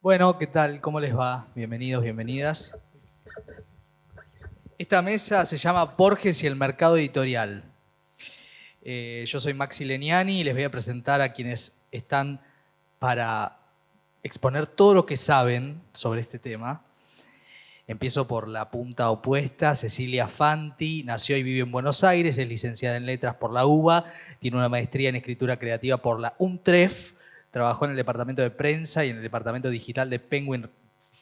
Bueno, ¿qué tal? ¿Cómo les va? Bienvenidos, bienvenidas. Esta mesa se llama Borges y el mercado editorial. Yo soy Maxi Leniani y les voy a presentar a quienes están para exponer todo lo que saben sobre este tema. Empiezo por la punta opuesta. Cecilia Fanti nació y vive en Buenos Aires, es licenciada en Letras por la UBA, tiene una maestría en Escritura Creativa por la UNTREF, trabajó en el departamento de prensa y en el departamento digital de Penguin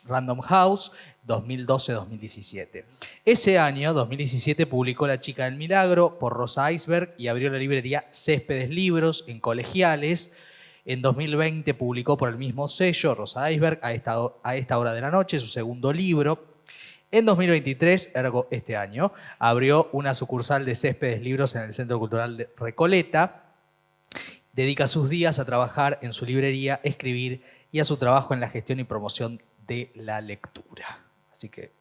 Random House, 2012-2017. Ese año, 2017, publicó La chica del milagro por Rosa Iceberg y abrió la librería Céspedes Libros en Colegiales. En 2020 publicó por el mismo sello, Rosa Iceberg, a esta hora de la noche, su segundo libro. En 2023, ergo este año, abrió una sucursal de Céspedes Libros en el Centro Cultural de Recoleta. Dedica sus días a trabajar en su librería, escribir y a su trabajo en la gestión y promoción de la lectura. Así que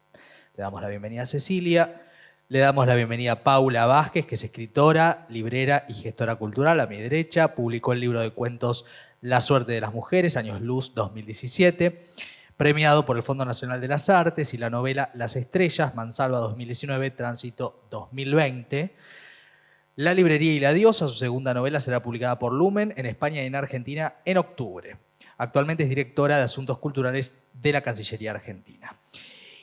le damos la bienvenida a Cecilia, le damos la bienvenida a Paula Vázquez, que es escritora, librera y gestora cultural. A mi derecha publicó el libro de cuentos La suerte de las mujeres, Años Luz 2017, premiado por el Fondo Nacional de las Artes, y la novela Las estrellas, Mansalva 2019, Tránsito 2020. La librería y la diosa, su segunda novela, será publicada por Lumen en España y en Argentina en octubre. Actualmente es directora de Asuntos Culturales de la Cancillería Argentina.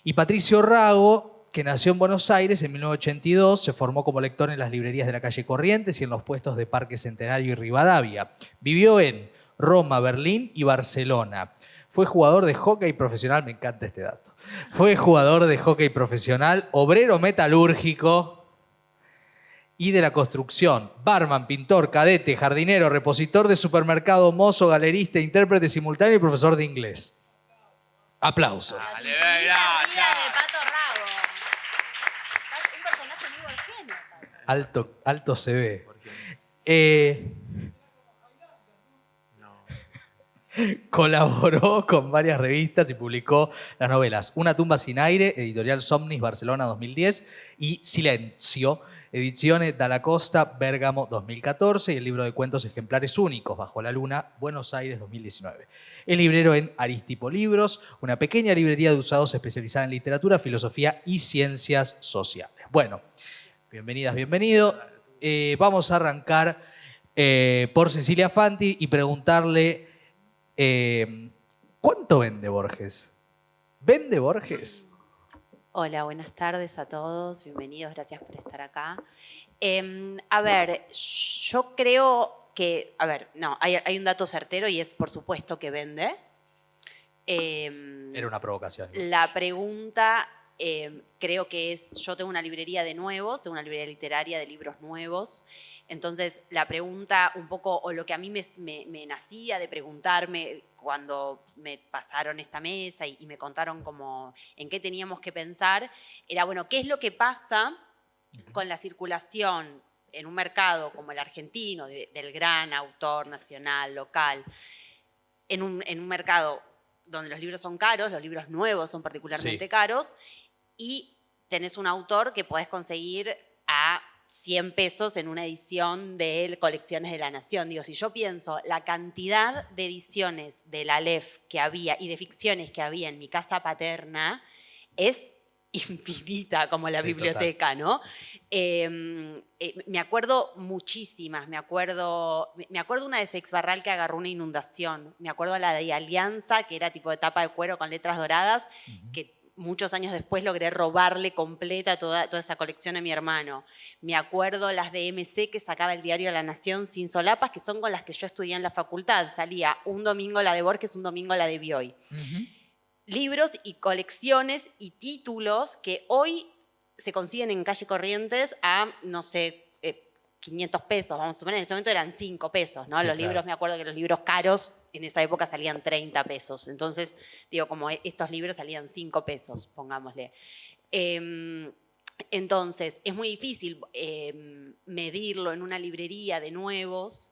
Y Patricio Rago, que nació en Buenos Aires en 1982, se formó como lector en las librerías de la calle Corrientes y en los puestos de Parque Centenario y Rivadavia. Vivió en Roma, Berlín y Barcelona. Fue jugador de hockey profesional, me encanta este dato. Fue jugador de hockey profesional, obrero metalúrgico y de la construcción, barman, pintor, cadete, jardinero, repositor de supermercado, mozo, galerista, intérprete simultáneo y profesor de inglés. Aplausos. Dale, vida de Pato Rabo. Un personaje muy borgiano. Alto se ve. Colaboró con varias revistas y publicó las novelas Una tumba sin aire, editorial Somnis, Barcelona 2010, y Silencio, ediciones Dalla Costa, Bérgamo 2014, y el libro de cuentos Ejemplares únicos, Bajo la luna, Buenos Aires 2019. Es librero en Aristipo Libros, una pequeña librería de usados especializada en literatura, filosofía y ciencias sociales. Bueno, bienvenidas, bienvenido. Vamos a arrancar por Cecilia Fanti y preguntarle ¿cuánto vende Borges? ¿Vende Borges? Hola, buenas tardes a todos. Bienvenidos, gracias por estar acá. A ver, yo creo que, no, hay un dato certero y es por supuesto que vende. Era una provocación. La pregunta creo que es, yo tengo una librería de nuevos, tengo una librería literaria de libros nuevos. Entonces, la pregunta un poco, o lo que a mí me nacía de preguntarme cuando me pasaron esta mesa y me contaron como en qué teníamos que pensar, era, bueno, ¿qué es lo que pasa con la circulación en un mercado como el argentino, del gran autor nacional, local, en un mercado donde los libros son caros, los libros nuevos son particularmente caros, y tenés un autor que podés conseguir a 100 pesos en una edición de Colecciones de la Nación? Digo, si yo pienso la cantidad de ediciones de la Aleph que había y de ficciones que había en mi casa paterna, es infinita como la biblioteca, total. ¿No? Me acuerdo muchísimas, me acuerdo una de Seix Barral que agarró una inundación, me acuerdo la de Alianza, que era tipo de tapa de cuero con letras doradas, que muchos años después logré robarle completa toda esa colección a mi hermano. Me acuerdo las de MC que sacaba el diario La Nación sin solapas, que son con las que yo estudié en la facultad. Salía un domingo la de Borges, un domingo la de Bioy. Libros y colecciones y títulos que hoy se consiguen en calle Corrientes a, no sé, 500 pesos, vamos a suponer, en ese momento eran 5 pesos, ¿no? Sí, los libros, me acuerdo que los libros caros en esa época salían 30 pesos. Entonces, digo, como estos libros salían 5 pesos, pongámosle. Entonces, es muy difícil medirlo en una librería de nuevos,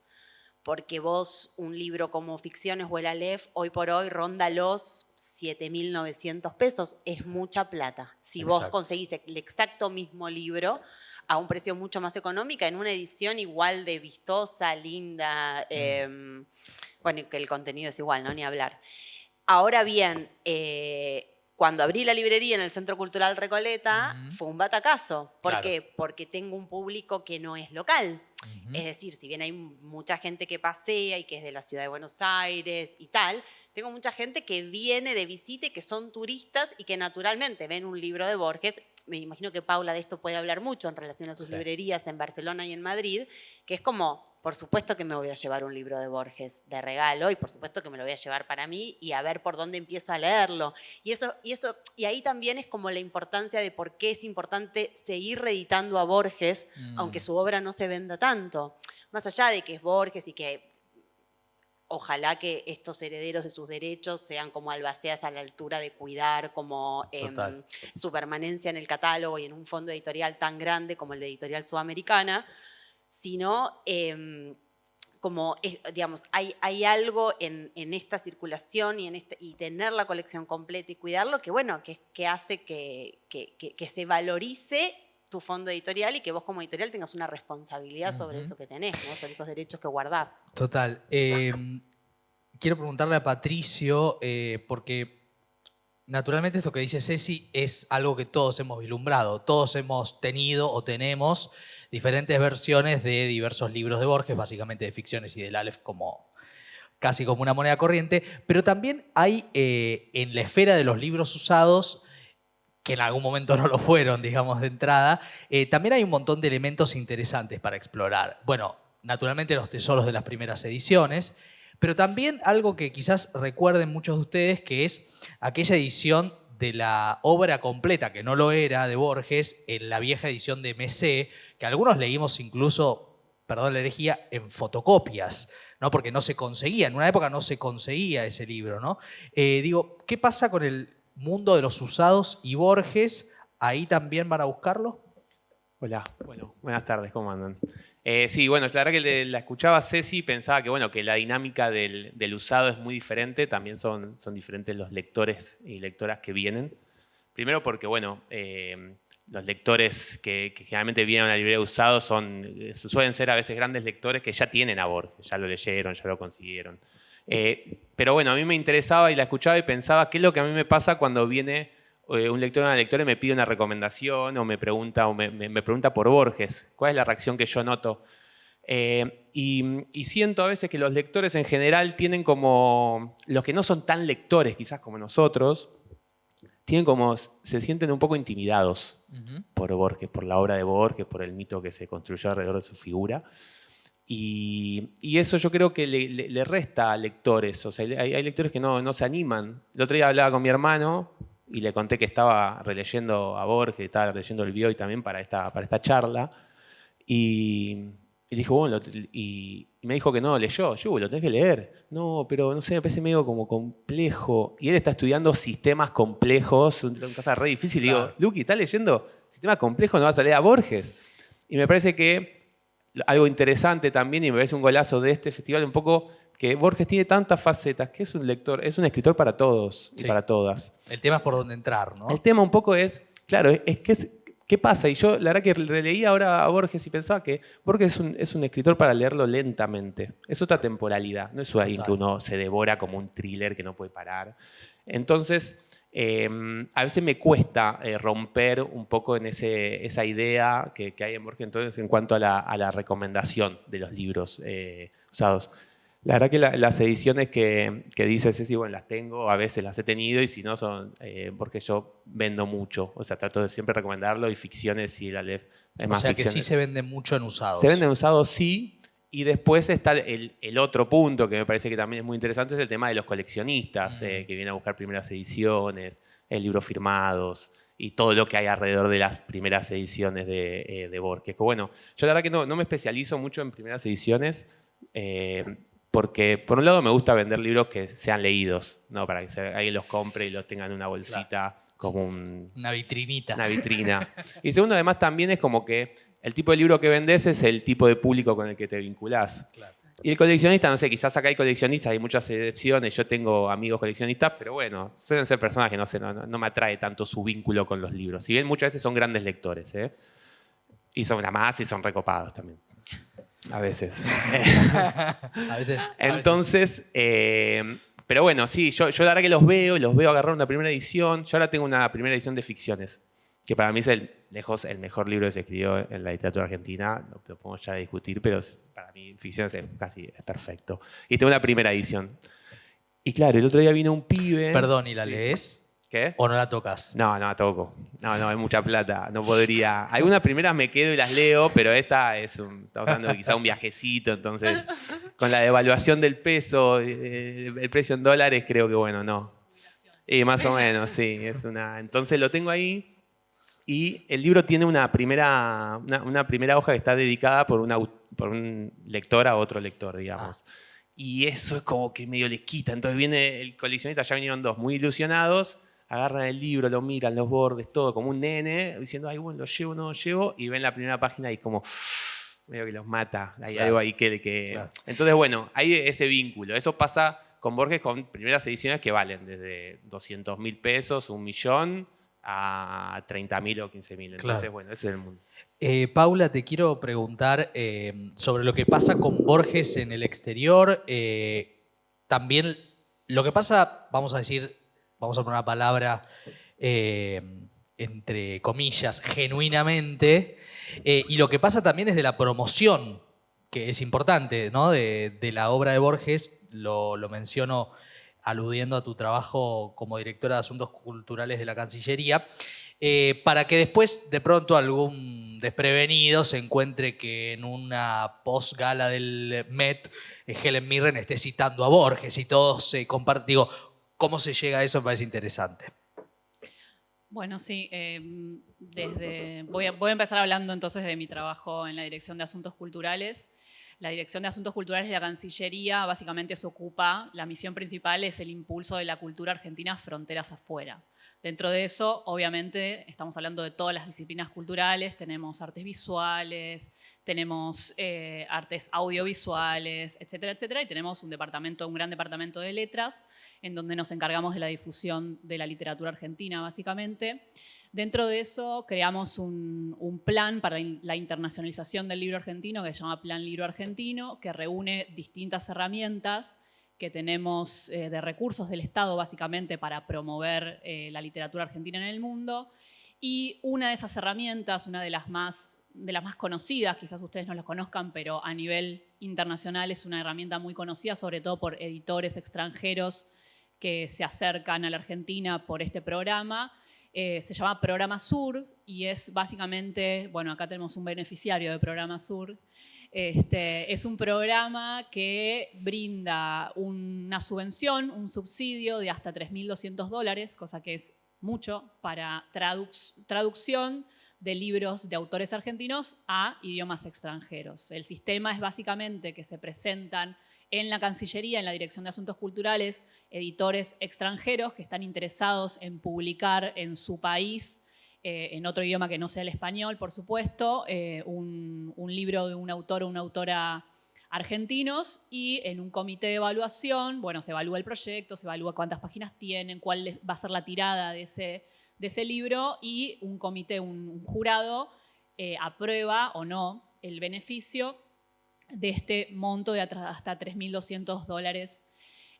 porque vos, un libro como Ficciones o el Aleph, hoy por hoy ronda los 7.900 pesos. Es mucha plata. Si vos conseguís el exacto mismo libro a un precio mucho más económico, en una edición igual de vistosa, linda, bueno, que el contenido es igual, ¿no? Ni hablar. Ahora bien, cuando abrí la librería en el Centro Cultural Recoleta, fue un batacazo. ¿Por Claro. qué? Porque tengo un público que no es local. Ujú. Es decir, si bien hay mucha gente que pasea y que es de la ciudad de Buenos Aires y tal, tengo mucha gente que viene de visita y que son turistas y que naturalmente ven un libro de Borges. Me imagino que Paula de esto puede hablar mucho en relación a sus librerías en Barcelona y en Madrid, que es como, por supuesto que me voy a llevar un libro de Borges de regalo y por supuesto que me lo voy a llevar para mí y a ver por dónde empiezo a leerlo. Y ahí también es como la importancia de por qué es importante seguir reeditando a Borges, aunque su obra no se venda tanto. Más allá de que es Borges y que ojalá que estos herederos de sus derechos sean como albaceas a la altura de cuidar como su permanencia en el catálogo y en un fondo editorial tan grande como el de Editorial Sudamericana, sino como, digamos, hay algo en esta circulación y tener la colección completa y cuidarlo que, bueno, que hace que se valorice tu fondo editorial y que vos como editorial tengas una responsabilidad sobre eso que tenés, ¿no? Sobre esos derechos que guardás. Total. Quiero preguntarle a Patricio, porque naturalmente esto que dice Ceci es algo que todos hemos vislumbrado. Todos hemos tenido o tenemos diferentes versiones de diversos libros de Borges, básicamente de ficciones y del Aleph casi como una moneda corriente, pero también hay en la esfera de los libros usados, que en algún momento no lo fueron, digamos, de entrada, también hay un montón de elementos interesantes para explorar. Bueno, naturalmente los tesoros de las primeras ediciones, pero también algo que quizás recuerden muchos de ustedes, que es aquella edición de la obra completa, que no lo era, de Borges, en la vieja edición de Messé, que algunos leímos incluso, perdón la herejía, en fotocopias, ¿no? Porque no se conseguía, en una época no se conseguía ese libro, ¿no? Digo, ¿qué pasa con el mundo de los usados y Borges? ¿Ahí también van a buscarlo? Hola, bueno, buenas tardes, ¿cómo andan? Sí, bueno, la verdad que la escuchaba a Ceci y pensaba que, bueno, que la dinámica del usado es muy diferente, también son diferentes los lectores y lectoras que vienen. Primero porque, bueno, los lectores que generalmente vienen a una librería de usados suelen ser a veces grandes lectores que ya tienen a Borges, ya lo leyeron, ya lo consiguieron. Pero bueno, a mí me interesaba y la escuchaba y pensaba qué es lo que a mí me pasa cuando viene un lector o una lectora y me pide una recomendación o me pregunta por Borges. ¿Cuál es la reacción que yo noto? Y siento a veces que los lectores en general tienen como, los que no son tan lectores quizás como nosotros, se sienten un poco intimidados por Borges, por la obra de Borges, por el mito que se construyó alrededor de su figura. Y eso yo creo que le resta a lectores. O sea, hay lectores que no se animan. El otro día hablaba con mi hermano y le conté que estaba releyendo a Borges, estaba leyendo el Bioy también para esta charla. Y dijo, bueno, y me dijo que no leyó. Yo, lo tenés que leer. No, pero no sé, me parece medio como complejo. Y él está estudiando sistemas complejos, una cosa re difícil. Claro. Y digo, Luqui, ¿estás leyendo sistemas complejos? ¿No vas a leer a Borges? Y me parece que algo interesante también, y me parece un golazo de este festival, un poco que Borges tiene tantas facetas, que es un lector, es un escritor para todos y para todas. El tema es por dónde entrar, ¿no? El tema un poco es, claro, ¿qué pasa? Y yo la verdad que releí ahora a Borges y pensaba que Borges es un escritor para leerlo lentamente. Es otra temporalidad, no es alguien que uno se devora como un thriller que no puede parar. Entonces, a veces me cuesta romper un poco en esa idea que hay en Borges entonces, en cuanto a la recomendación de los libros usados. La verdad que las ediciones que dice Ceci, bueno, las tengo, a veces las he tenido y si no son porque yo vendo mucho. O sea, trato de siempre recomendarlo y ficciones y la Aleph. O sea que sí se vende mucho en usados. Se vende en usados, sí. Y después está el otro punto que me parece que también es muy interesante, es el tema de los coleccionistas que vienen a buscar primeras ediciones, libros firmados y todo lo que hay alrededor de las primeras ediciones de Borges. Que bueno, yo la verdad que no me especializo mucho en primeras ediciones porque por un lado me gusta vender libros que sean leídos, ¿no? Para que alguien los compre y los tenga en una bolsita. Claro. Como una vitrinita. Una vitrina. Y segundo, además, también es como que el tipo de libro que vendés es el tipo de público con el que te vinculás. Claro. Y el coleccionista, no sé, quizás acá hay coleccionistas, hay muchas excepciones, yo tengo amigos coleccionistas, pero bueno, suelen ser personas que no me atrae tanto su vínculo con los libros. Si bien muchas veces son grandes lectores, y son más y son recopados también. A veces. A veces. Entonces, Pero bueno, sí, yo la verdad que los veo agarrar una primera edición. Yo ahora tengo una primera edición de ficciones, que para mí es lejos el mejor libro que se escribió en la literatura argentina. Lo podemos ya discutir, pero para mí ficciones es perfecto. Y tengo una primera edición. Y claro, el otro día vino un pibe. Perdón, ¿y la Sí. lees? ¿Qué? ¿O no la tocas? No, no, toco. No, es mucha plata. No podría. Algunas primeras me quedo y las leo, pero esta estamos hablando de quizá un viajecito, entonces con la devaluación del peso, el precio en dólares, creo que bueno, no. Y más o menos, sí. Entonces lo tengo ahí y el libro tiene una primera hoja que está dedicada por un lector a otro lector, digamos. Y eso es como que medio le quita. Entonces viene el coleccionista, ya vinieron dos, muy ilusionados. Agarran el libro, lo miran, los bordes, todo, como un nene, diciendo, ay, bueno, lo llevo, no lo llevo, y ven la primera página y como, medio que los mata. Hay algo ahí que... Claro. Entonces, bueno, hay ese vínculo. Eso pasa con Borges con primeras ediciones que valen desde 200.000 pesos, 1 millón, a 30.000 o 15.000. Entonces, claro. Bueno, ese es el mundo. Paula, te quiero preguntar sobre lo que pasa con Borges en el exterior. También lo que pasa, vamos a poner una palabra entre comillas, genuinamente, y lo que pasa también es de la promoción, que es importante, ¿no? de la obra de Borges, lo menciono aludiendo a tu trabajo como directora de Asuntos Culturales de la Cancillería, para que después de pronto algún desprevenido se encuentre que en una post-gala del Met Helen Mirren esté citando a Borges y todos se comparten. Digo, ¿cómo se llega a eso? Me parece interesante. Bueno, sí. Voy a empezar hablando entonces de mi trabajo en la Dirección de Asuntos Culturales. La Dirección de Asuntos Culturales de la Cancillería básicamente se ocupa, la misión principal es el impulso de la cultura argentina fronteras afuera. Dentro de eso, obviamente, estamos hablando de todas las disciplinas culturales, tenemos artes visuales, tenemos artes audiovisuales, etcétera, etcétera, y tenemos un gran departamento de letras, en donde nos encargamos de la difusión de la literatura argentina, básicamente. Dentro de eso creamos un plan para la internacionalización del libro argentino que se llama Plan Libro Argentino, que reúne distintas herramientas que tenemos de recursos del Estado básicamente para promover la literatura argentina en el mundo. Y una de esas herramientas, una de las más conocidas, quizás ustedes no las conozcan, pero a nivel internacional es una herramienta muy conocida, sobre todo por editores extranjeros que se acercan a la Argentina por este programa. Se llama Programa Sur y es básicamente, bueno, acá tenemos un beneficiario de Programa Sur. Es un programa que brinda una subvención, un subsidio de hasta $3.200, cosa que es mucho para traducción de libros de autores argentinos a idiomas extranjeros. El sistema es básicamente que se presentan en la Cancillería, en la Dirección de Asuntos Culturales, editores extranjeros que están interesados en publicar en su país, en otro idioma que no sea el español, por supuesto, un libro de un autor o una autora argentinos, y en un comité de evaluación, bueno, se evalúa el proyecto, se evalúa cuántas páginas tienen, cuál va a ser la tirada de ese libro, y un comité, un jurado, aprueba o no el beneficio de este monto de hasta $3.200.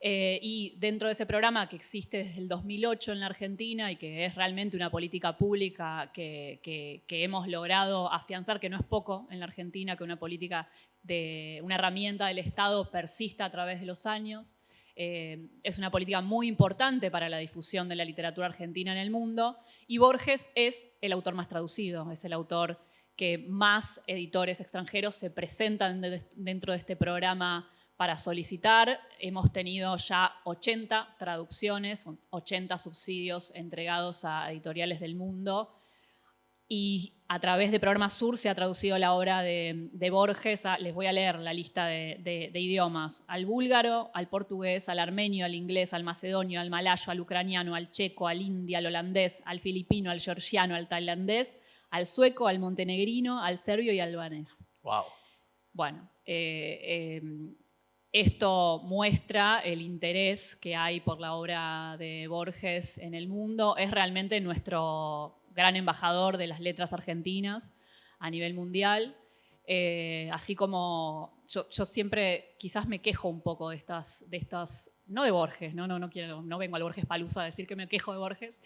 Y dentro de ese programa que existe desde el 2008 en la Argentina y que es realmente una política pública que hemos logrado afianzar, que no es poco en la Argentina, que una herramienta del Estado persista a través de los años. Es una política muy importante para la difusión de la literatura argentina en el mundo, y Borges es el autor más traducido, es el autor que más editores extranjeros se presentan dentro de este programa para solicitar. Hemos tenido ya 80 traducciones, 80 subsidios entregados a editoriales del mundo, y a través de Programa Sur se ha traducido la obra de Borges. Les voy a leer la lista de idiomas: al búlgaro, al portugués, al armenio, al inglés, al macedonio, al malayo, al ucraniano, al checo, al hindi, al holandés, al filipino, al georgiano, al tailandés, al sueco, al montenegrino, al serbio y al albanés. Wow. Bueno, esto muestra el interés que hay por la obra de Borges en el mundo. Es realmente nuestro gran embajador de las letras argentinas a nivel mundial. Así como yo siempre quizás me quejo un poco de estas no de Borges, no vengo al Borges Palusa a decir que me quejo de Borges,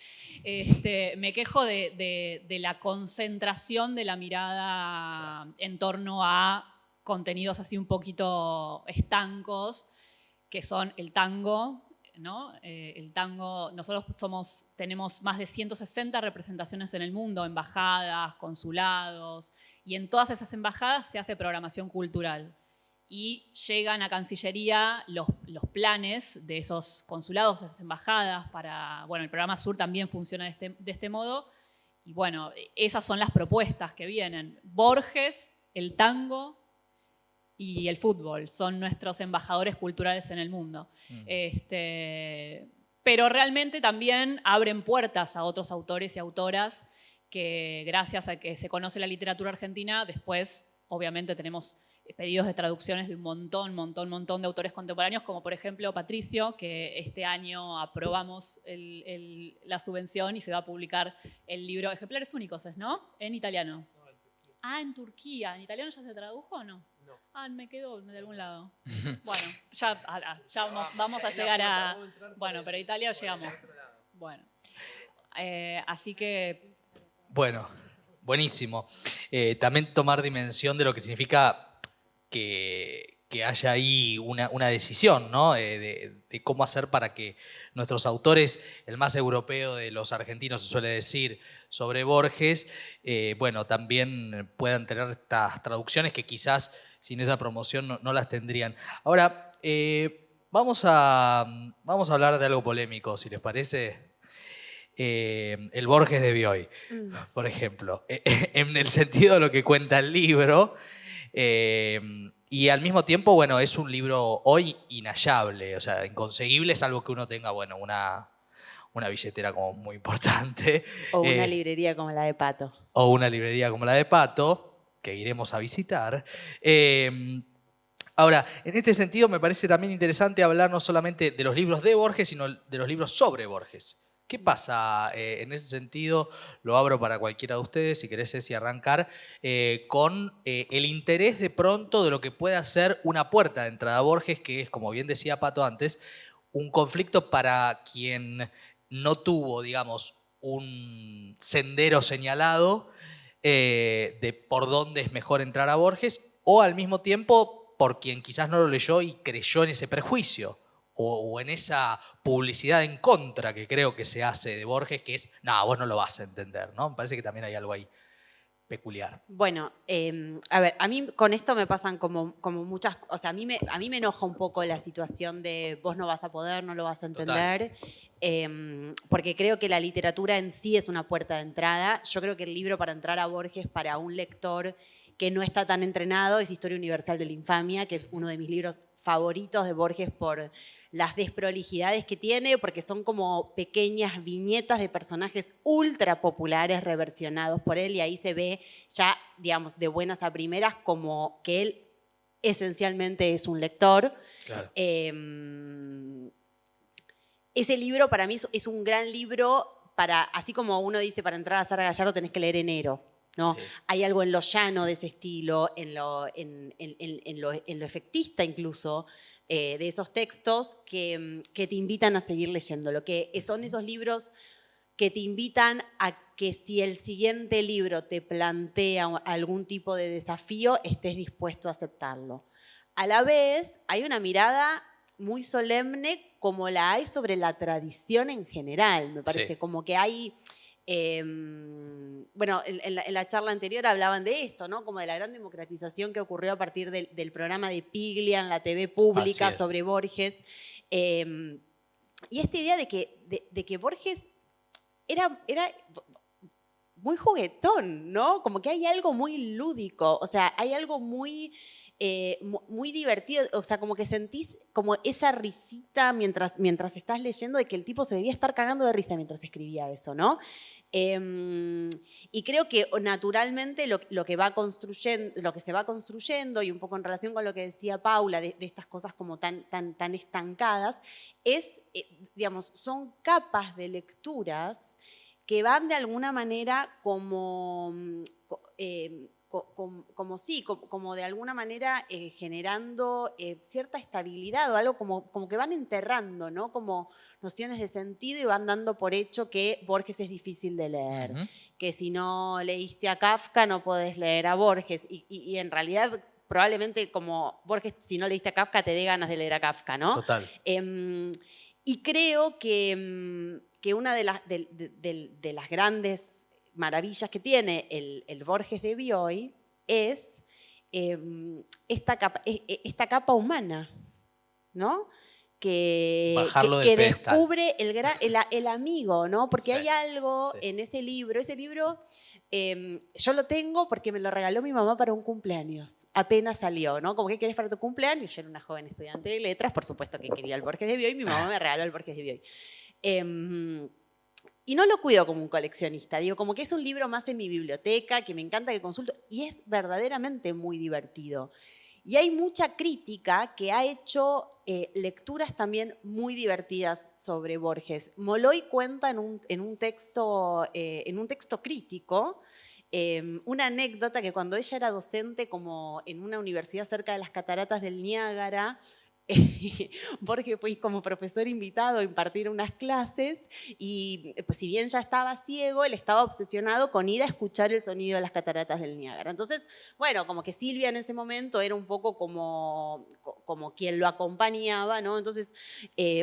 me quejo de la concentración de la mirada en torno a contenidos así un poquito estancos, que son el tango, ¿no? El tango, nosotros tenemos más de 160 representaciones en el mundo, embajadas, consulados, y en todas esas embajadas se hace programación cultural. Y llegan a Cancillería los planes de esos consulados, esas embajadas, el programa Sur también funciona de este modo, y bueno, esas son las propuestas que vienen. Borges, el tango y el fútbol son nuestros embajadores culturales en el mundo. Pero realmente también abren puertas a otros autores y autoras que gracias a que se conoce la literatura argentina, después obviamente tenemos pedidos de traducciones de un montón de autores contemporáneos, como por ejemplo Patricio, que este año aprobamos la subvención y se va a publicar el libro Ejemplares Únicos, ¿no? En italiano. En Turquía. ¿En italiano ya se tradujo o no? No. Me quedó de algún lado. Bueno, ya vamos a llegar a... Bueno, pero a Italia llegamos. Bueno. Así que... Bueno, buenísimo. También tomar dimensión de lo que significa que haya ahí una decisión, ¿no? De cómo hacer para que nuestros autores, el más europeo de los argentinos se suele decir sobre Borges, también puedan tener estas traducciones que quizás sin esa promoción no las tendrían. Ahora, vamos a hablar de algo polémico, si les parece. El Borges de Bioy, por ejemplo, en el sentido de lo que cuenta el libro. Y al mismo tiempo, es un libro hoy inhallable, o sea, inconseguible, salvo que uno tenga, una billetera como muy importante. O una librería como la de Pato. O una librería como la de Pato, que iremos a visitar. Ahora, en este sentido me parece también interesante hablar no solamente de los libros de Borges, sino de los libros sobre Borges. ¿Qué pasa en ese sentido? Lo abro para cualquiera de ustedes, si querés, Ceci, arrancar, con el interés de pronto de lo que pueda ser una puerta de entrada a Borges, que es, como bien decía Pato antes, un conflicto para quien no tuvo, digamos, un sendero señalado de por dónde es mejor entrar a Borges, o al mismo tiempo por quien quizás no lo leyó y creyó en ese prejuicio. O en esa publicidad en contra que creo que se hace de Borges, que es, no, vos no lo vas a entender, ¿no? Me parece que también hay algo ahí peculiar. Bueno, a ver, a mí con esto me pasan como muchas, o sea, a mí me enoja un poco la situación de vos no vas a poder, no lo vas a entender, porque creo que la literatura en sí es una puerta de entrada. Yo creo que el libro para entrar a Borges para un lector que no está tan entrenado es Historia Universal de la Infamia, que es uno de mis libros favoritos de Borges por las desprolijidades que tiene, porque son como pequeñas viñetas de personajes ultra populares reversionados por él, y ahí se ve ya, digamos, de buenas a primeras como que él esencialmente es un lector. Claro. Ese libro para mí es un gran libro para, así como uno dice, para entrar a Sara Gallardo tenés que leer Enero, ¿no? Sí. Hay algo en lo llano de ese estilo, en lo efectista incluso, de esos textos que te invitan a seguir leyéndolo, que son esos libros que te invitan a que si el siguiente libro te plantea algún tipo de desafío, estés dispuesto a aceptarlo. A la vez, hay una mirada muy solemne como la hay sobre la tradición en general, me parece, sí. Como que hay... en la charla anterior hablaban de esto, ¿no? Como de la gran democratización que ocurrió a partir del programa de Piglia en la TV pública sobre Borges. Y esta idea de que Borges era muy juguetón, ¿no? Como que hay algo muy lúdico, o sea, hay algo muy divertido, o sea, como que sentís como esa risita mientras estás leyendo, de que el tipo se debía estar cagando de risa mientras escribía eso, ¿no? Y creo que naturalmente lo que se va construyendo, y un poco en relación con lo que decía Paula, de estas cosas como tan estancadas, es, digamos, son capas de lecturas que van de alguna manera como como de alguna manera generando cierta estabilidad o algo como que van enterrando, ¿no? Como nociones de sentido y van dando por hecho que Borges es difícil de leer, que si no leíste a Kafka no podés leer a Borges y en realidad probablemente como Borges, si no leíste a Kafka te dé ganas de leer a Kafka, ¿no? Total. Y creo que una de las grandes maravillas que tiene el Borges de Bioy es esta capa humana, ¿no? Bajarlo del que pedestal. descubre el amigo, ¿no? Porque Sí, hay algo sí. en ese libro yo lo tengo porque me lo regaló mi mamá para un cumpleaños, apenas salió, ¿no? Como, ¿qué querés para tu cumpleaños? Yo era una joven estudiante de letras, por supuesto que quería el Borges de Bioy, mi mamá me regaló el Borges de Bioy. Y no lo cuido como un coleccionista, digo, como que es un libro más en mi biblioteca, que me encanta, que consulto, y es verdaderamente muy divertido. Y hay mucha crítica que ha hecho lecturas también muy divertidas sobre Borges. Molloy cuenta en un texto crítico una anécdota que cuando ella era docente como en una universidad cerca de las cataratas del Niágara, Borges fue como profesor invitado a impartir unas clases y pues, si bien ya estaba ciego, él estaba obsesionado con ir a escuchar el sonido de las cataratas del Niágara. Entonces, bueno, como que Silvia en ese momento era un poco como quien lo acompañaba, ¿no? Entonces,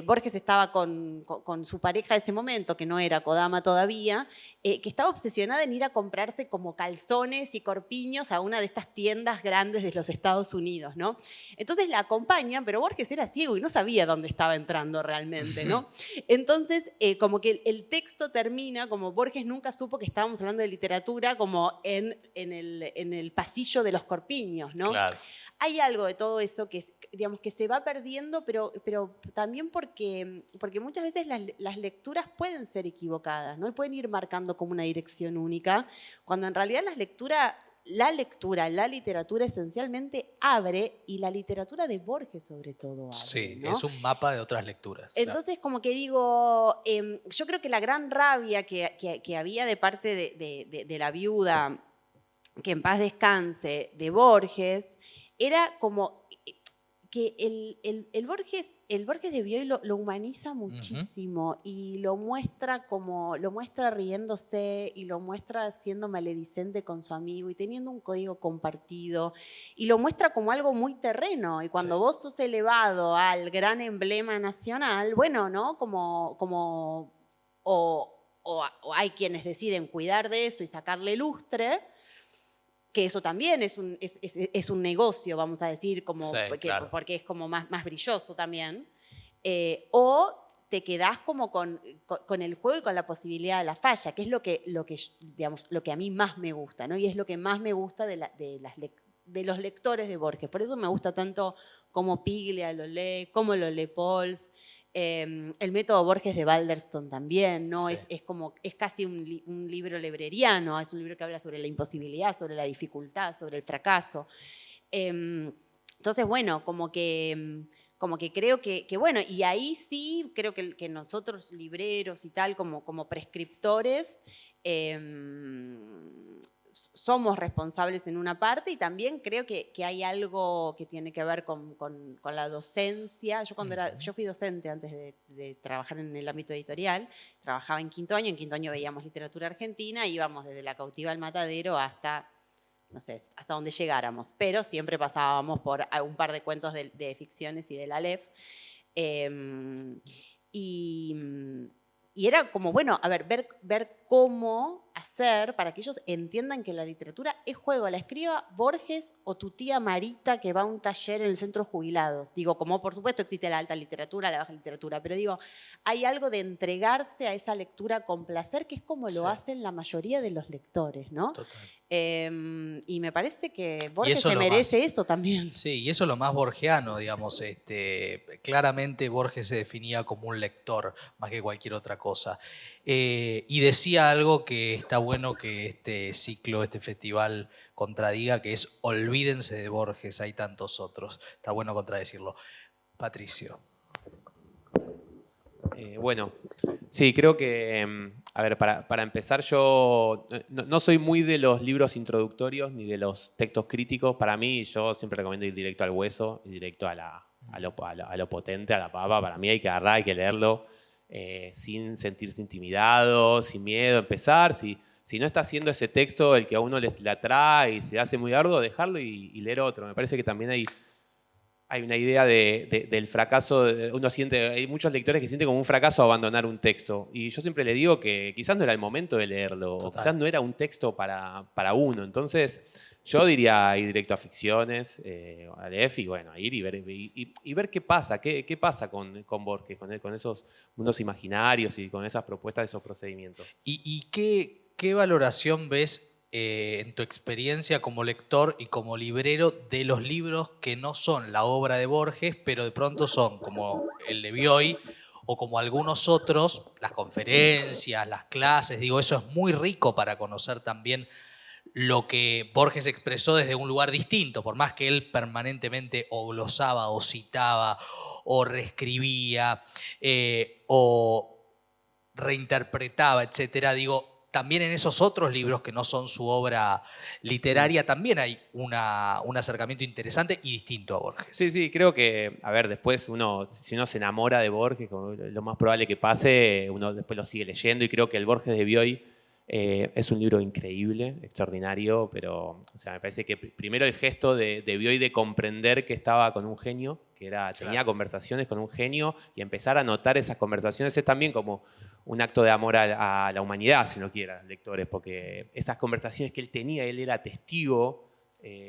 Borges estaba con su pareja de ese momento, que no era Kodama todavía, que estaba obsesionada en ir a comprarse como calzones y corpiños a una de estas tiendas grandes de los Estados Unidos, ¿no? Entonces la acompañan, pero Borges era ciego y no sabía dónde estaba entrando realmente, ¿no? Entonces, como que el texto termina como Borges nunca supo que estábamos hablando de literatura como en el pasillo de los corpiños, ¿no? Claro. Hay algo de todo eso que, digamos, que se va perdiendo, pero también porque muchas veces las lecturas pueden ser equivocadas, ¿no? Y pueden ir marcando como una dirección única, cuando en realidad la literatura esencialmente abre, y la literatura de Borges sobre todo abre. Sí, ¿no? es un mapa de otras lecturas. Entonces, como que digo, yo creo que la gran rabia que había de parte de la viuda, que en paz descanse, de Borges, era como que el Borges de Bioy lo humaniza muchísimo y lo muestra riéndose y lo muestra siendo maledicente con su amigo y teniendo un código compartido y lo muestra como algo muy terreno, y cuando vos sos elevado al gran emblema nacional, bueno, ¿no? O hay quienes deciden cuidar de eso y sacarle lustre, que eso también es un negocio, vamos a decir, porque es como más brilloso también, o te quedás como con el juego y con la posibilidad de la falla, que es lo que a mí más me gusta, ¿no? Y es lo que más me gusta de los lectores de Borges. Por eso me gusta tanto cómo Piglia lo lee, cómo lo lee Pauls. El método Borges de Balderston también, ¿no? Sí. Es casi un libro libreriano, es un libro que habla sobre la imposibilidad, sobre la dificultad, sobre el fracaso. Entonces, bueno, como que creo que bueno, y ahí sí creo que nosotros libreros y tal, como prescriptores, somos responsables en una parte, y también creo que hay algo que tiene que ver con la docencia. Yo fui docente antes de trabajar en el ámbito editorial, trabajaba en quinto año veíamos literatura argentina, íbamos desde La cautiva al matadero hasta, no sé, hasta donde llegáramos, pero siempre pasábamos por un par de cuentos de ficciones y de la Aleph. Y era como, bueno, a ver cómo hacer para que ellos entiendan que la literatura es juego, la escriba Borges o tu tía Marita que va a un taller en el centro jubilados. Digo, como por supuesto existe la alta literatura, la baja literatura, pero digo, hay algo de entregarse a esa lectura con placer, que es como lo hacen la mayoría de los lectores, ¿no? Total. Y me parece que Borges eso se lo merece más- eso también. Sí, y eso es lo más borgiano, digamos. Claramente Borges se definía como un lector más que cualquier otra cosa. Y decía algo que está bueno que este ciclo, este festival contradiga, que es olvídense de Borges, hay tantos otros. Está bueno contradecirlo. Patricio. Bueno, sí, creo que, a ver, para empezar, yo no soy muy de los libros introductorios ni de los textos críticos. Para mí, yo siempre recomiendo ir directo al hueso, ir directo a lo potente, a la papa. Para mí hay que agarrar, hay que leerlo sin sentirse intimidado, sin miedo, empezar. Si no está haciendo ese texto el que a uno le atrae y se hace muy arduo, dejarlo y leer otro. Me parece que también hay una idea del fracaso. Uno siente, hay muchos lectores que sienten como un fracaso abandonar un texto. Y yo siempre le digo que quizás no era el momento de leerlo, o quizás no era un texto para uno. Entonces, yo diría ir directo a ficciones, a Aleph, y bueno, ir y ver qué pasa, qué pasa con Borges, con esos mundos imaginarios y con esas propuestas, esos procedimientos. ¿Y qué valoración ves en tu experiencia como lector y como librero de los libros que no son la obra de Borges, pero de pronto son como el de Bioy o como algunos otros, las conferencias, las clases? Digo, eso es muy rico para conocer también lo que Borges expresó desde un lugar distinto, por más que él permanentemente o glosaba o citaba o reescribía o reinterpretaba, etcétera. Digo, también en esos otros libros que no son su obra literaria, también hay un acercamiento interesante y distinto a Borges. Sí, creo que, a ver, después si uno se enamora de Borges, lo más probable que pase, uno después lo sigue leyendo, y creo que el Borges de Bioy es un libro increíble, extraordinario, pero o sea, me parece que primero el gesto de Bioy de comprender que estaba con un genio, tenía conversaciones con un genio, y empezar a notar esas conversaciones es también como un acto de amor a la humanidad, si no quieran, lectores, porque esas conversaciones que él tenía, él era testigo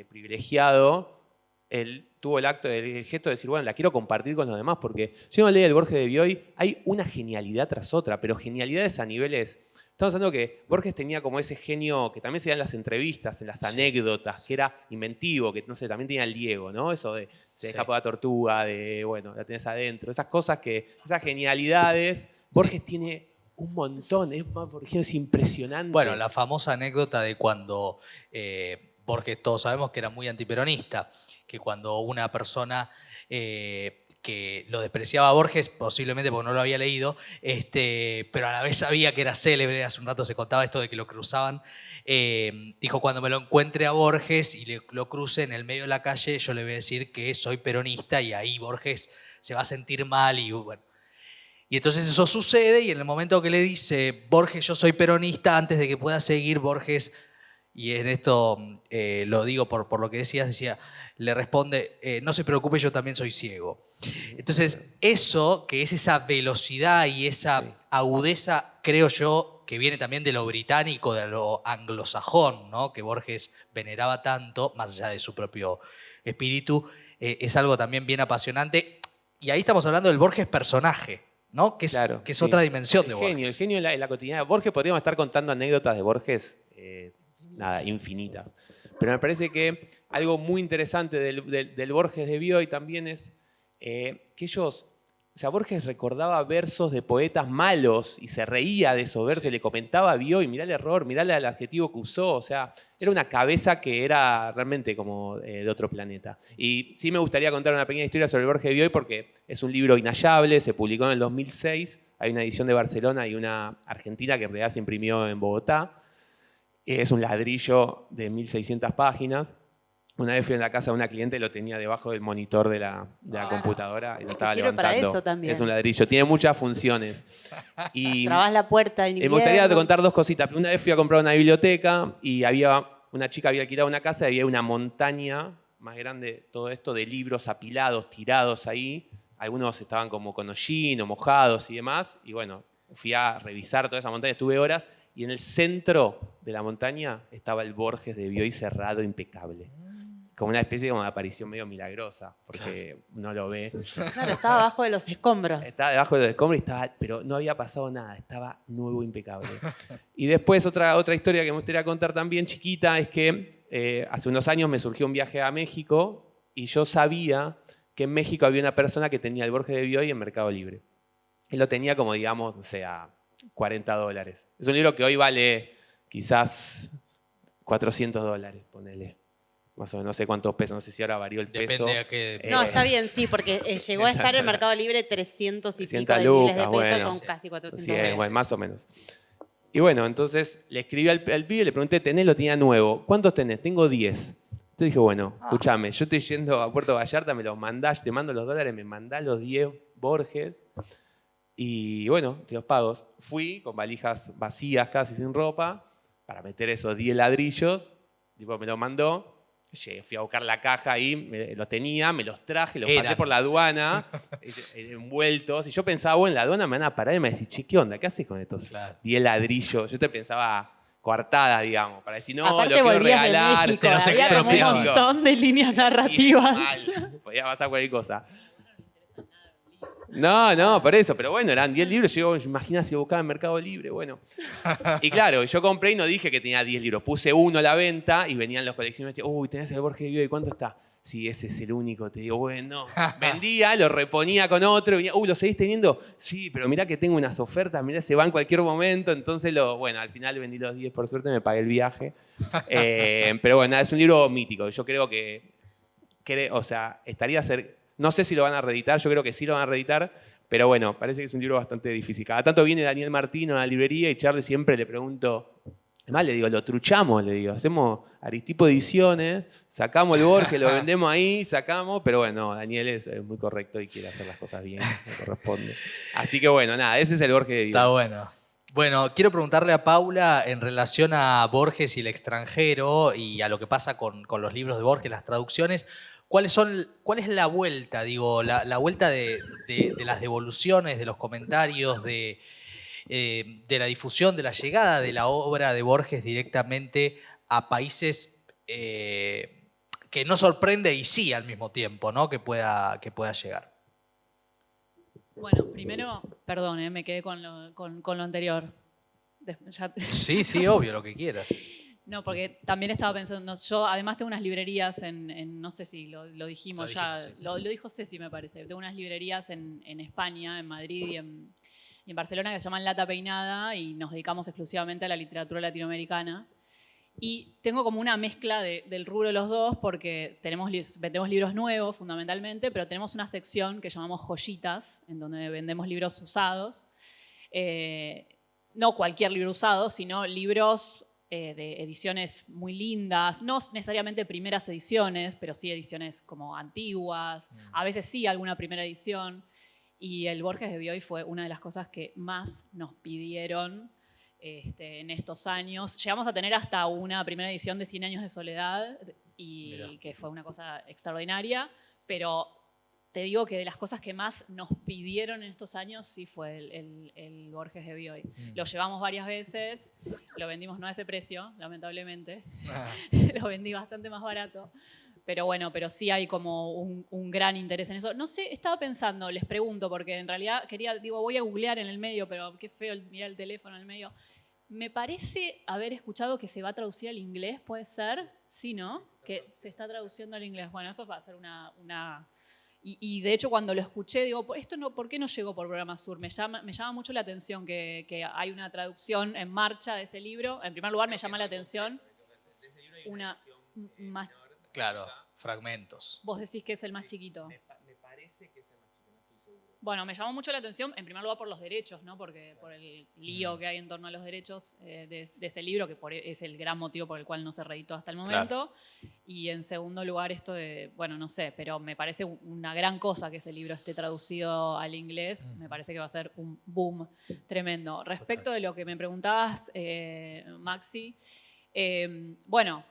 privilegiado, él tuvo el gesto de decir, bueno, la quiero compartir con los demás, porque si uno lee el Borges de Bioy, hay una genialidad tras otra, pero genialidades a niveles... Estamos hablando que Borges tenía como ese genio que también se da en las entrevistas, en las anécdotas, que era inventivo, que no sé, también tenía el Diego, ¿no? Eso de se escapó la tortuga, de bueno, la tenés adentro, esas cosas esas genialidades, Borges tiene un montón, por ejemplo, es impresionante. Bueno, la famosa anécdota de cuando Borges, todos sabemos que era muy antiperonista, que cuando una persona que lo despreciaba a Borges, posiblemente porque no lo había leído, pero a la vez sabía que era célebre, hace un rato se contaba esto de que lo cruzaban, dijo, cuando me lo encuentre a Borges y lo cruce en el medio de la calle, yo le voy a decir que soy peronista, y ahí Borges se va a sentir mal y bueno. Y entonces eso sucede, y en el momento que le dice Borges, yo soy peronista, antes de que pueda seguir, Borges, y en esto lo digo por lo que decías, le responde, no se preocupe, yo también soy ciego. Entonces eso, que es esa velocidad y esa agudeza, creo yo, que viene también de lo británico, de lo anglosajón, ¿no? Que Borges veneraba tanto, más allá de su propio espíritu, es algo también bien apasionante. Y ahí estamos hablando del Borges personaje, ¿no? Que es otra dimensión de Borges. El genio en la cotidiana. Borges, podríamos estar contando anécdotas de Borges, infinitas. Pero me parece que algo muy interesante del Borges de Bioy también es que Borges recordaba versos de poetas malos y se reía de esos versos, y le comentaba a Bioy, mirá el error, mirá el adjetivo que usó, o sea, era una cabeza que era realmente como de otro planeta. Y sí me gustaría contar una pequeña historia sobre el Borges de Bioy, porque es un libro inhallable, se publicó en el 2006, hay una edición de Barcelona y una argentina que en realidad se imprimió en Bogotá. Es un ladrillo de 1600 páginas. Una vez fui a la casa de una cliente y lo tenía debajo del monitor de la computadora y lo estaba sirve levantando. para eso también. Es un ladrillo, tiene muchas funciones. Y Trabas la puerta en me invierno. gustaría contar dos cositas. Una vez fui a comprar una biblioteca y una chica había alquilado una casa y había una montaña más grande, todo esto, de libros apilados, tirados ahí. Algunos estaban como con hollín o mojados y demás. Y bueno, fui a revisar toda esa montaña, estuve horas. Y en el centro de la montaña estaba el Borges de Bioy cerrado, impecable. Como una especie de aparición medio milagrosa, porque no lo ve. Claro, estaba abajo de los escombros. Estaba debajo de los escombros, pero no había pasado nada, estaba nuevo, impecable. Y después otra historia que me gustaría contar también, chiquita, es que hace unos años me surgió un viaje a México y yo sabía que en México había una persona que tenía el Borges de Bioy en Mercado Libre. Y lo tenía como, digamos, no sé, a $40. Es un libro que hoy vale quizás $400, ponele. más o menos, no sé cuántos pesos, no sé si ahora varió el peso. Depende a qué. No, está bien, sí, porque llegó a estar en Mercado Libre 300 y pico de miles de lucas, pesos, bueno. son casi 400 Sí, pesos. bueno, más o menos. Y bueno, entonces le escribí al pibe, le pregunté, ¿tenés? Lo tenía nuevo. ¿Cuántos tenés? Tengo 10. Entonces dije, bueno, escúchame, yo estoy yendo a Puerto Vallarta, me los mandás, te mando los dólares, me mandás los 10 Borges. Y bueno, te los pago. Fui con valijas vacías, casi sin ropa, para meter esos 10 ladrillos. Tipo, me los mandó. Fui a buscar la caja ahí, los tenía, me los traje, los pasé por la aduana, envueltos. Y yo pensaba, bueno, en la aduana me van a parar y me van a decir, che, ¿qué onda? ¿Qué haces con estos 10 ladrillos? Yo te pensaba coartadas, digamos, para decir, no, aparte lo quiero volvías de regalar. México, te los había como un expropiaban. montón de líneas narrativas. Mal, podía pasar cualquier cosa. No, por eso, pero bueno, eran 10 libros, yo imagínate si buscaba en Mercado Libre, bueno. Y claro, yo compré y no dije que tenía 10 libros, puse uno a la venta y venían los coleccionistas, uy, tenés el Borges de Bioy, ¿cuánto está? Sí, ese es el único, te digo, bueno, vendía, lo reponía con otro, y venía, ¿lo seguís teniendo? Sí, pero mirá que tengo unas ofertas, mirá, se va en cualquier momento, entonces bueno, al final vendí los 10, por suerte me pagué el viaje. Pero bueno, es un libro mítico, yo creo o sea, no sé si lo van a reeditar, yo creo que sí lo van a reeditar, pero bueno, parece que es un libro bastante difícil. Cada tanto viene Daniel Martino a la librería y Charlie siempre le pregunto, además le digo, lo truchamos, le digo, hacemos Aristipo Ediciones, sacamos el Borges, lo vendemos ahí, sacamos, pero bueno, Daniel es muy correcto y quiere hacer las cosas bien, me corresponde. Así que bueno, nada, ese es el Borges de Dios. Está bueno. Bueno, quiero preguntarle a Paula en relación a Borges y el extranjero y a lo que pasa con los libros de Borges, las traducciones. ¿Cuál es la vuelta, digo, la vuelta de las devoluciones, de los comentarios, de la difusión, de la llegada de la obra de Borges directamente a países que no sorprende y sí al mismo tiempo, ¿no? que pueda llegar? Bueno, primero, perdón, me quedé con lo anterior. Sí, obvio, lo que quieras. No, porque también estaba pensando, yo además tengo unas librerías no sé si lo dijimos ya, sí. lo dijo Ceci me parece, tengo unas librerías en España, en Madrid y en Barcelona que se llaman Lata Peinada y nos dedicamos exclusivamente a la literatura latinoamericana. Y tengo como una mezcla del rubro de los dos porque vendemos libros nuevos fundamentalmente, pero tenemos una sección que llamamos joyitas, en donde vendemos libros usados. No cualquier libro usado, sino libros de ediciones muy lindas, no necesariamente primeras ediciones, pero sí ediciones como antiguas, a veces sí alguna primera edición. Y el Borges de Bioy fue una de las cosas que más nos pidieron en estos años. Llegamos a tener hasta una primera edición de 100 años de soledad, y que fue una cosa extraordinaria, pero te digo que de las cosas que más nos pidieron en estos años sí fue el Borges de Bioy. Lo llevamos varias veces, lo vendimos no a ese precio, lamentablemente. Lo vendí bastante más barato. Pero bueno, pero sí hay como un gran interés en eso. No sé, estaba pensando, les pregunto, porque en realidad voy a googlear en el medio, pero qué feo mirar el teléfono en el medio. Me parece haber escuchado que se va a traducir al inglés, ¿puede ser? Sí, ¿no? Que se está traduciendo al inglés. Bueno, eso va a ser una... Y de hecho cuando lo escuché, digo, ¿por qué no llegó por Programa Sur? Me llama mucho la atención que hay una traducción en marcha de ese libro. En primer lugar me llama la atención una más... Claro, fragmentos. Vos decís que es el más chiquito. Me parece que es el más chiquito, no estoy seguro. Bueno, me llamó mucho la atención, en primer lugar por los derechos, ¿no? Porque por el lío que hay en torno a los derechos de ese libro, que es el gran motivo por el cual no se reeditó hasta el momento. Claro. Y en segundo lugar esto de, bueno, no sé, pero me parece una gran cosa que ese libro esté traducido al inglés. Me parece que va a ser un boom tremendo. Respecto de lo que me preguntabas, Maxi, bueno...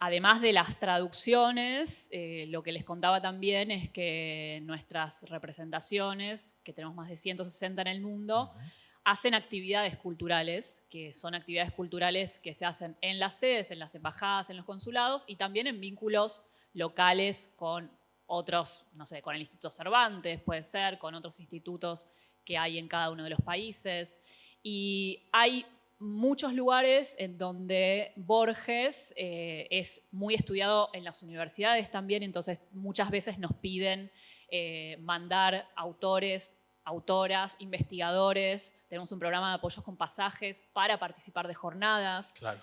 Además de las traducciones, lo que les contaba también es que nuestras representaciones, que tenemos más de 160 en el mundo, hacen actividades culturales, que son actividades culturales que se hacen en las sedes, en las embajadas, en los consulados y también en vínculos locales con otros, no sé, con el Instituto Cervantes, puede ser, con otros institutos que hay en cada uno de los países. Y hay muchos lugares en donde Borges es muy estudiado en las universidades también, entonces muchas veces nos piden mandar autores autoras, investigadores, tenemos un programa de apoyos con pasajes para participar de jornadas, Claro.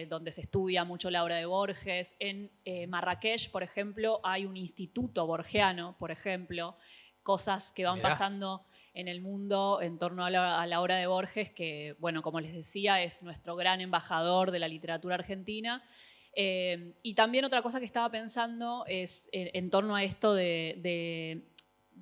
donde se estudia mucho la obra de Borges. En Marrakech, por ejemplo, hay un instituto borgiano, por ejemplo, cosas que van Mirá. pasando en el mundo en torno a la obra de Borges, que, bueno, como les decía, es nuestro gran embajador de la literatura argentina. Y también otra cosa que estaba pensando es en torno a esto de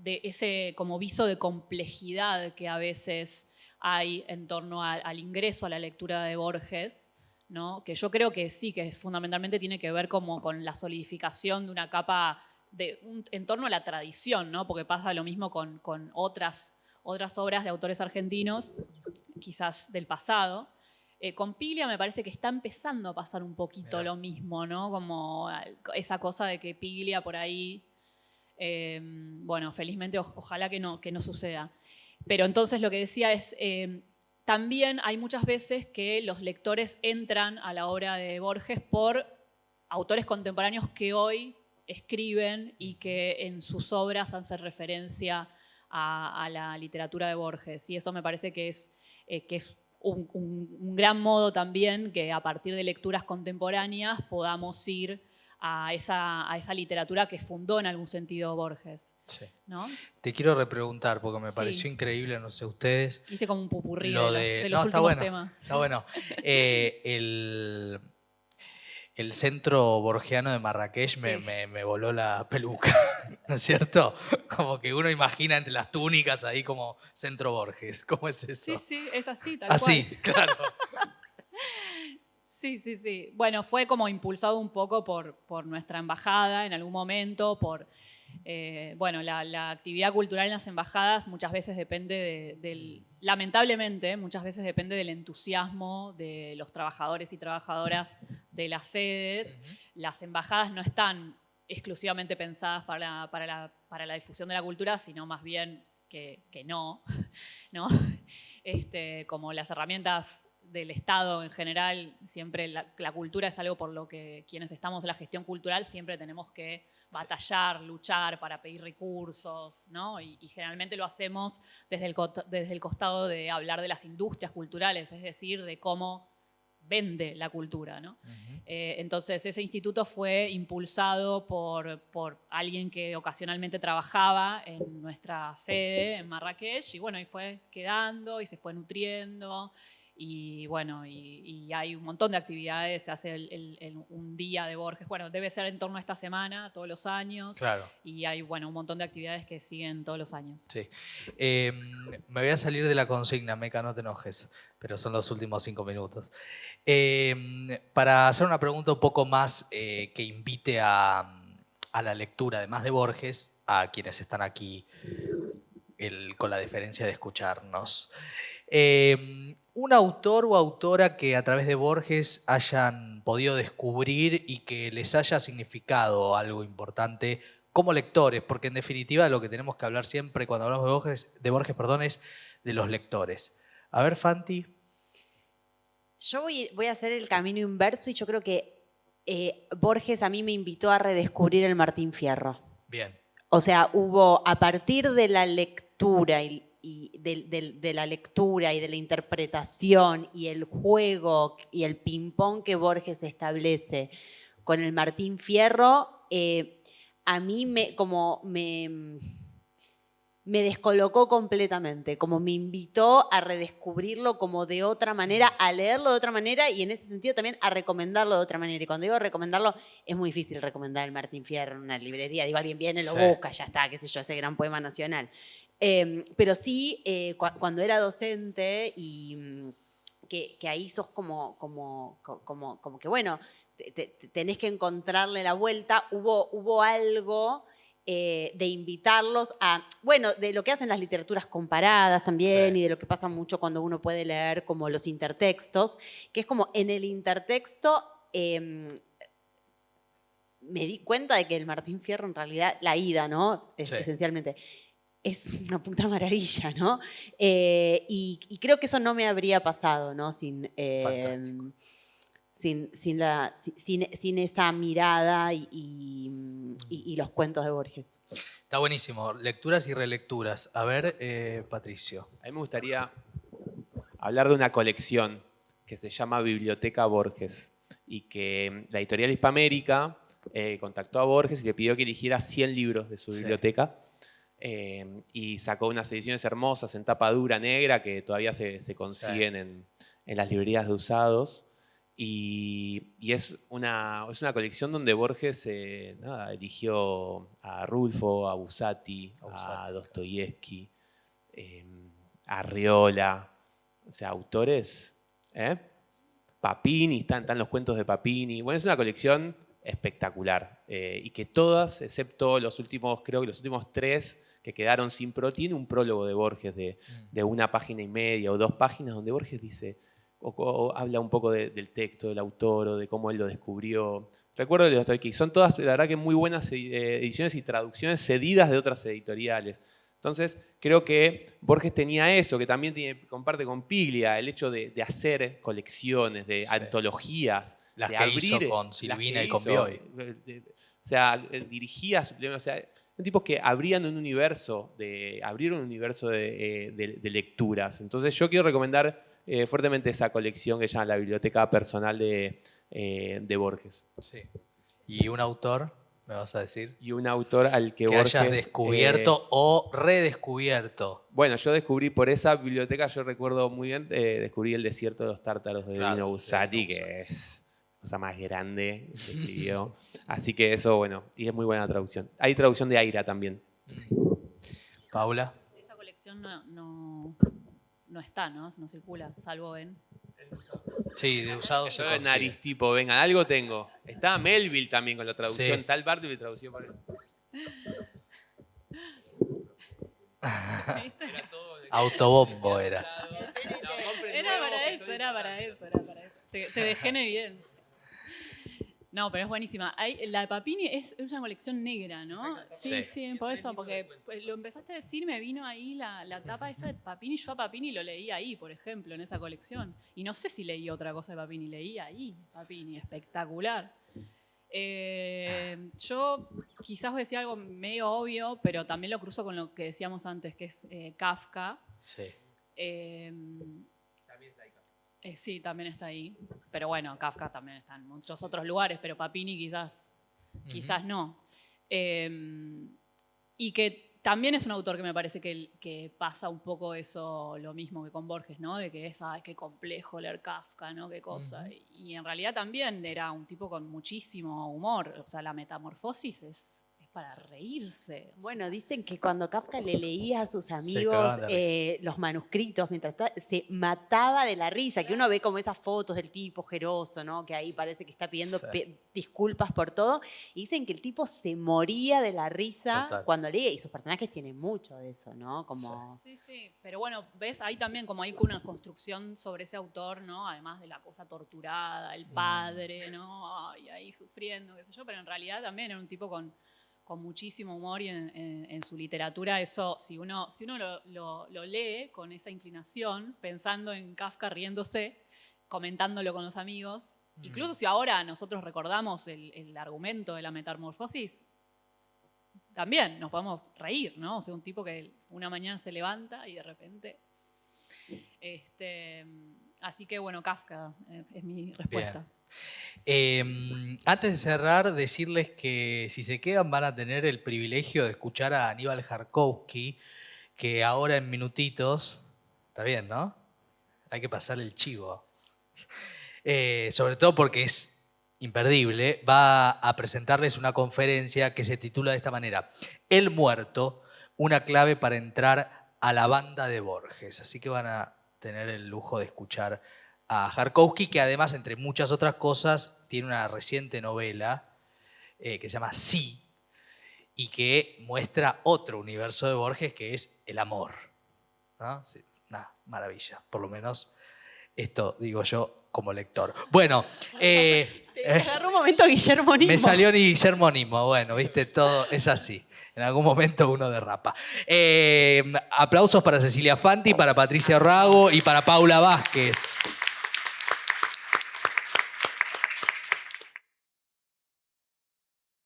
ese como viso de complejidad que a veces hay en torno al ingreso a la lectura de Borges, ¿no? Que yo creo que sí, que fundamentalmente tiene que ver como con la solidificación de una capa en torno a la tradición, ¿no? Porque pasa lo mismo con otras obras de autores argentinos, quizás del pasado. Con Piglia me parece que está empezando a pasar un poquito lo mismo, ¿no? Como esa cosa de que Piglia por ahí, bueno, felizmente ojalá que no suceda. Pero entonces lo que decía es, también hay muchas veces que los lectores entran a la obra de Borges por autores contemporáneos que hoy escriben y que en sus obras hacen referencia a la literatura de Borges. Y eso me parece que es un gran modo también que a partir de lecturas contemporáneas podamos ir a esa literatura que fundó en algún sentido Borges. Sí. ¿No? Te quiero repreguntar, porque me Sí. pareció increíble, no sé ustedes. Hice como un pupurrí Lo de los no, está últimos bueno, temas. Está bueno. El centro borgiano de Marrakech Sí. me voló la peluca, ¿no es cierto? Como que uno imagina entre las túnicas ahí como centro Borges. ¿Cómo es eso? Sí, es así, tal Así, cual. claro. Sí. Bueno, fue como impulsado un poco por nuestra embajada en algún momento, bueno, la actividad cultural en las embajadas muchas veces depende lamentablemente, muchas veces depende del entusiasmo de los trabajadores y trabajadoras de las sedes. Las embajadas no están exclusivamente pensadas para la difusión de la cultura, sino más bien que no, ¿no? Como las herramientas del Estado en general, siempre la cultura es algo por lo que quienes estamos en la gestión cultural siempre tenemos que batallar, luchar para pedir recursos, ¿no? Y generalmente lo hacemos desde el costado de hablar de las industrias culturales, es decir, de cómo vende la cultura, ¿no? Entonces ese instituto fue impulsado por alguien que ocasionalmente trabajaba en nuestra sede en Marrakech y bueno, y fue quedando y se fue nutriendo. Y bueno, y hay un montón de actividades, se hace un día de Borges, bueno, debe ser en torno a esta semana, todos los años. Claro. Y hay, bueno, un montón de actividades que siguen todos los años. Sí. Me voy a salir de la consigna, Meca, no te enojes, pero son los últimos 5 minutos. Para hacer una pregunta un poco más que invite a la lectura, además de Borges, a quienes están aquí con la deferencia de escucharnos. Un autor o autora que a través de Borges hayan podido descubrir y que les haya significado algo importante como lectores, porque en definitiva lo que tenemos que hablar siempre cuando hablamos de Borges, es de los lectores. A ver, Fanti. Yo voy a hacer el camino inverso y yo creo que Borges a mí me invitó a redescubrir el Martín Fierro. Bien. O sea, hubo a partir de la lectura y de la lectura y de la interpretación y el juego y el ping-pong que Borges establece con el Martín Fierro, a mí me descolocó completamente, como me invitó a redescubrirlo como de otra manera, a leerlo de otra manera y en ese sentido también a recomendarlo de otra manera. Y cuando digo recomendarlo, es muy difícil recomendar el Martín Fierro en una librería. Digo, alguien viene, lo busca, ya está, qué sé yo, ese gran poema nacional. Pero sí, cuando era docente y que ahí sos como que, bueno, tenés que encontrarle la vuelta, hubo algo de invitarlos a, bueno, de lo que hacen las literaturas comparadas también y de lo que pasa mucho cuando uno puede leer como los intertextos, que es como en el intertexto me di cuenta de que el Martín Fierro en realidad, la ida, ¿no? Esencialmente, es una puta maravilla, ¿no? Y creo que eso no me habría pasado, ¿no? Sin sin esa mirada y los cuentos de Borges. Está buenísimo. Lecturas y relecturas. A ver, Patricio. A mí me gustaría hablar de una colección que se llama Biblioteca Borges y que la editorial Hispamérica contactó a Borges y le pidió que eligiera 100 libros de su biblioteca y sacó unas ediciones hermosas en tapa dura negra que todavía se consiguen en las librerías de usados. Y es una colección donde Borges eligió a Rulfo, a Buzzati, a Dostoyevsky, a Arriola, o sea, autores. Papini, están los cuentos de Papini. Bueno, es una colección espectacular y que todas, excepto creo que los últimos 3 que quedaron sin tiene un prólogo de Borges de 1 página y media o 2 páginas donde Borges dice o habla un poco del texto del autor o de cómo él lo descubrió. Recuerdo de Dostoyevsky, son todas, la verdad que muy buenas ediciones y traducciones cedidas de otras editoriales. Entonces, creo que Borges tenía eso, que también comparte con Piglia, el hecho de hacer colecciones, de antologías. Las de que abrir, hizo con Silvina y con Bioy. O sea, dirigía suplementos. O sea, son tipos que abrieron un universo de lecturas. Entonces, yo quiero recomendar fuertemente esa colección que se llama La Biblioteca Personal de Borges. Sí. ¿Y un autor, me vas a decir? Y un autor al que Que Borges... hayas descubierto o redescubierto. Bueno, yo descubrí por esa biblioteca, yo recuerdo muy bien, descubrí El desierto de los tártaros de Dino Buzzati, que es la cosa más grande que escribió. Así que eso, bueno, y es muy buena traducción. Hay traducción de Aira también. Paula. Esa colección no está, ¿no? No circula, salvo en... Sí, de usados se Yo de consigue. nariz tipo, vengan, algo tengo. Está Melville también con la traducción. Sí. Tal Bartleby tradució para él. Autobombo era. Era para eso. Te dejé en evidencia. No, pero es buenísima. La de Papini es una colección negra, ¿no? Sí, por eso, porque lo empezaste a decir, me vino ahí la tapa esa de Papini. Yo a Papini lo leí ahí, por ejemplo, en esa colección. Y no sé si leí otra cosa de Papini, leí ahí Papini, espectacular. Yo quizás voy a decir algo medio obvio, pero también lo cruzo con lo que decíamos antes, que es Kafka. Sí. Sí, también está ahí. Pero bueno, Kafka también está en muchos otros lugares, pero Papini quizás no. Y que también es un autor que me parece que pasa un poco eso, lo mismo que con Borges, ¿no? De que es, ay, qué complejo leer Kafka, ¿no? Qué cosa. Y en realidad también era un tipo con muchísimo humor. O sea, la metamorfosis es para reírse. Bueno, dicen que cuando Kafka le leía a sus amigos los manuscritos, mientras se mataba de la risa, que uno ve como esas fotos del tipo ojeroso, ¿no? Que ahí parece que está pidiendo disculpas por todo, y dicen que el tipo se moría de la risa cuando leía, y sus personajes tienen mucho de eso, ¿no? Como... Sí, pero bueno, ves, ahí también como hay una construcción sobre ese autor, ¿no? Además de la cosa torturada, el padre, ¿no? Ay, ahí sufriendo, qué sé yo, pero en realidad también era un tipo con muchísimo humor y en su literatura eso, si uno lo lee con esa inclinación, pensando en Kafka riéndose, comentándolo con los amigos, incluso si ahora nosotros recordamos el argumento de la metamorfosis, también nos podemos reír, ¿no? O sea, un tipo que una mañana se levanta y de repente... así que bueno, Kafka es mi respuesta. Antes de cerrar, decirles que si se quedan van a tener el privilegio de escuchar a Aníbal Jarkowski, que ahora en minutitos, está bien, ¿no? Hay que pasarle el chivo. Sobre todo porque es imperdible, va a presentarles una conferencia que se titula de esta manera: El muerto, una clave para entrar a la banda de Borges. Así que van a tener el lujo de escuchar a Jarkowski, que además, entre muchas otras cosas, tiene una reciente novela que se llama Sí, y que muestra otro universo de Borges, que es el amor, ¿no? Sí, una maravilla, por lo menos esto digo yo como lector. Bueno, Te agarró un momento Guillermo Nimo. me salió ni Guillermo Nimo, bueno, viste, todo es así. En algún momento uno derrapa. Aplausos para Cecilia Fanti, para Patricia Rago y para Paula Vázquez.